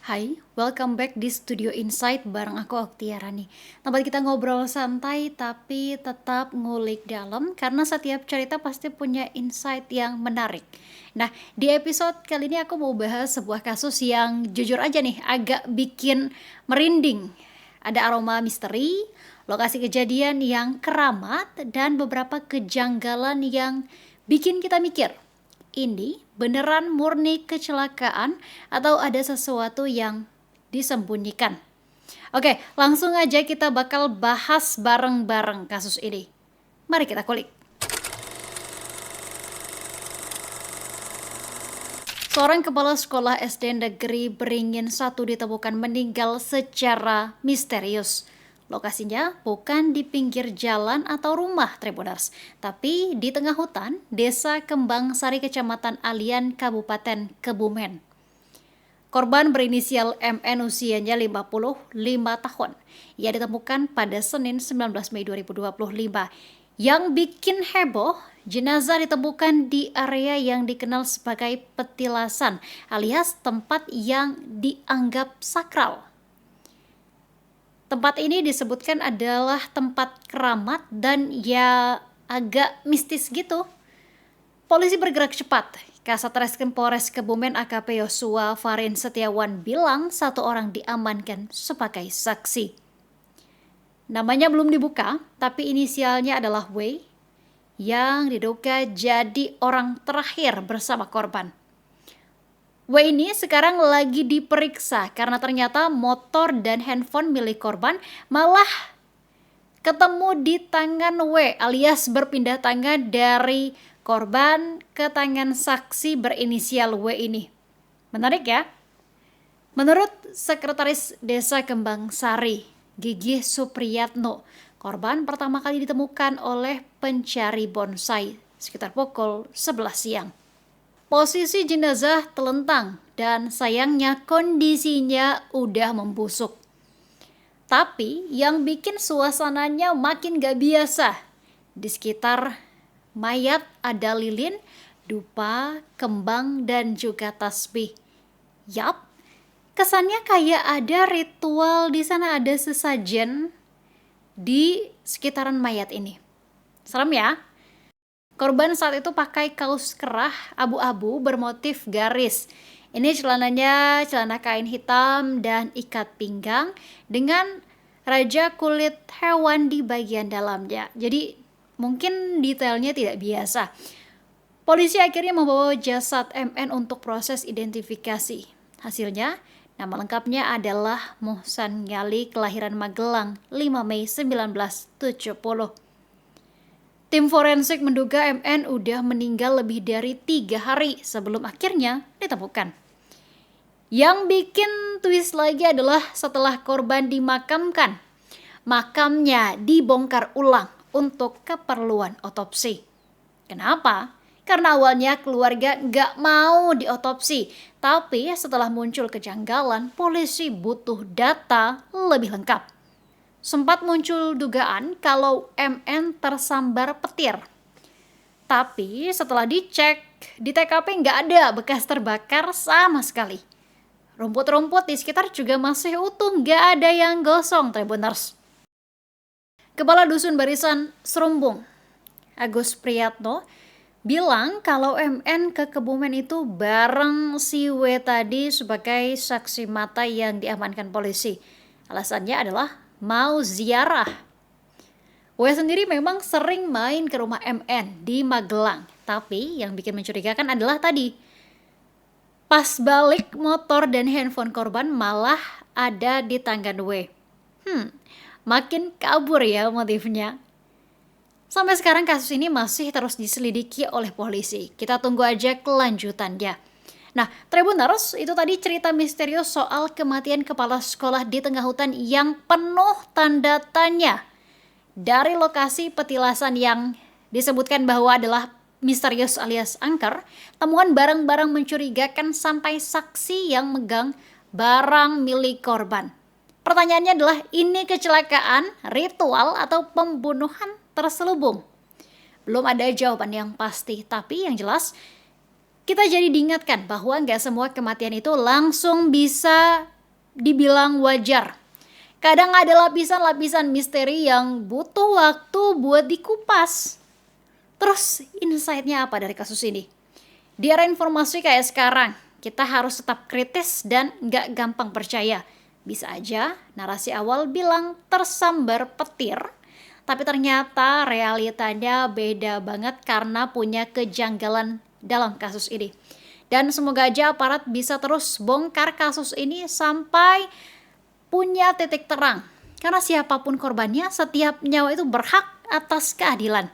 Hai, welcome back di Studio Insight bareng aku Oktiara nih. Tempat kita ngobrol santai tapi tetap ngulik dalam karena setiap cerita pasti punya insight yang menarik. Nah, di episode kali ini aku mau bahas sebuah kasus yang jujur aja nih agak bikin merinding. Ada aroma misteri, lokasi kejadian yang keramat, dan beberapa kejanggalan yang bikin kita mikir. Ini beneran murni kecelakaan atau ada sesuatu yang disembunyikan? Oke, langsung aja kita bakal bahas bareng-bareng kasus ini. Mari kita kulik. Seorang kepala sekolah SD negeri Beringin 1 ditemukan meninggal secara misterius. Lokasinya bukan di pinggir jalan atau rumah Tribuners, tapi di tengah hutan, Desa Kembang Sari, Kecamatan Alian, Kabupaten Kebumen. Korban berinisial MN usianya 55 tahun. Ia ditemukan pada Senin 19 Mei 2025. Yang bikin heboh, jenazah ditemukan di area yang dikenal sebagai petilasan alias tempat yang dianggap sakral. Tempat ini disebutkan adalah tempat keramat dan ya agak mistis gitu. Polisi bergerak cepat. Kasat Reskrim Polres Kebumen AKP Yosua Farin Setiawan bilang satu orang diamankan sebagai saksi. Namanya belum dibuka, tapi inisialnya adalah W, yang diduga jadi orang terakhir bersama korban. W ini sekarang lagi diperiksa karena ternyata motor dan handphone milik korban malah ketemu di tangan W, alias berpindah tangan dari korban ke tangan saksi berinisial W ini. Menarik ya? Menurut Sekretaris Desa Kembang Sari, Gigi Supriyatno, korban pertama kali ditemukan oleh pencari bonsai sekitar pukul 11 siang. Posisi jenazah telentang dan sayangnya kondisinya udah membusuk. Tapi yang bikin suasananya makin gak biasa, di sekitar mayat ada lilin, dupa, kembang, dan juga tasbih. Yap, kesannya kayak ada ritual di sana, ada sesajen di sekitaran mayat ini. Serem ya? Korban saat itu pakai kaos kerah abu-abu bermotif garis. Ini celana kain hitam dan ikat pinggang dengan raja kulit hewan di bagian dalamnya. Jadi mungkin detailnya tidak biasa. Polisi akhirnya membawa jasad MN untuk proses identifikasi. Hasilnya, nama lengkapnya adalah Muhsan Ngali, kelahiran Magelang, 5 Mei 1970. Tim forensik menduga MN udah meninggal lebih dari 3 hari sebelum akhirnya ditemukan. Yang bikin twist lagi adalah setelah korban dimakamkan, makamnya dibongkar ulang untuk keperluan otopsi. Kenapa? Karena awalnya keluarga nggak mau diotopsi, tapi setelah muncul kejanggalan, polisi butuh data lebih lengkap. Sempat muncul dugaan kalau MN tersambar petir. Tapi setelah dicek, di TKP nggak ada bekas terbakar sama sekali. Rumput-rumput di sekitar juga masih utuh, nggak ada yang gosong, Tribuners. Kepala Dusun Barisan Serumbung, Agus Priyatno, bilang kalau MN ke Kebumen itu bareng si W tadi sebagai saksi mata yang diamankan polisi. Alasannya adalah mau ziarah. W sendiri memang sering main ke rumah MN di Magelang, tapi yang bikin mencurigakan adalah tadi, pas balik motor dan handphone korban malah ada di tangan W. Makin kabur ya motifnya. Sampai sekarang kasus ini masih terus diselidiki oleh polisi. Kita tunggu aja kelanjutannya. Nah, Tribuners, itu tadi cerita misterius soal kematian kepala sekolah di tengah hutan yang penuh tanda tanya. Dari lokasi petilasan yang disebutkan bahwa adalah misterius alias angker, temuan barang-barang mencurigakan sampai saksi yang megang barang milik korban. Pertanyaannya adalah, ini kecelakaan, ritual, atau pembunuhan terselubung? Belum ada jawaban yang pasti, tapi yang jelas kita jadi diingatkan bahwa nggak semua kematian itu langsung bisa dibilang wajar. Kadang ada lapisan-lapisan misteri yang butuh waktu buat dikupas. Terus insight-nya apa dari kasus ini? Di era informasi kayak sekarang, kita harus tetap kritis dan gak gampang percaya. Bisa aja narasi awal bilang tersambar petir, tapi ternyata realitanya beda banget karena punya kejanggalan dalam kasus ini. Dan semoga aja aparat bisa terus bongkar kasus ini sampai punya titik terang. Karena siapapun korbannya, setiap nyawa itu berhak atas keadilan.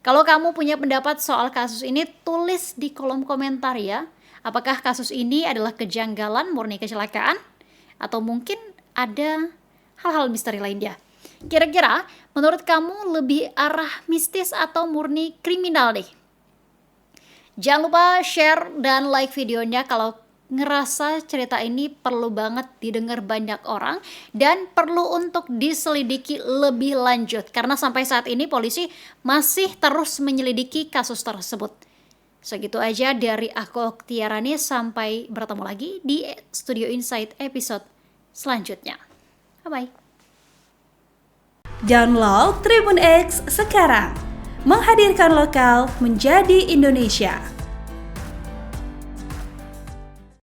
Kalau kamu punya pendapat soal kasus ini, tulis di kolom komentar ya. Apakah kasus ini adalah kejanggalan murni kecelakaan? Atau mungkin ada hal-hal misteri lainnya? Kira-kira menurut kamu lebih arah mistis atau murni kriminal deh? Jangan lupa share dan like videonya kalau ngerasa cerita ini perlu banget didengar banyak orang dan perlu untuk diselidiki lebih lanjut karena sampai saat ini polisi masih terus menyelidiki kasus tersebut. Segitu aja dari aku Oktiarani, sampai bertemu lagi di Studio Insight episode selanjutnya. Bye-bye. Download Tribun X sekarang, menghadirkan lokal menjadi Indonesia.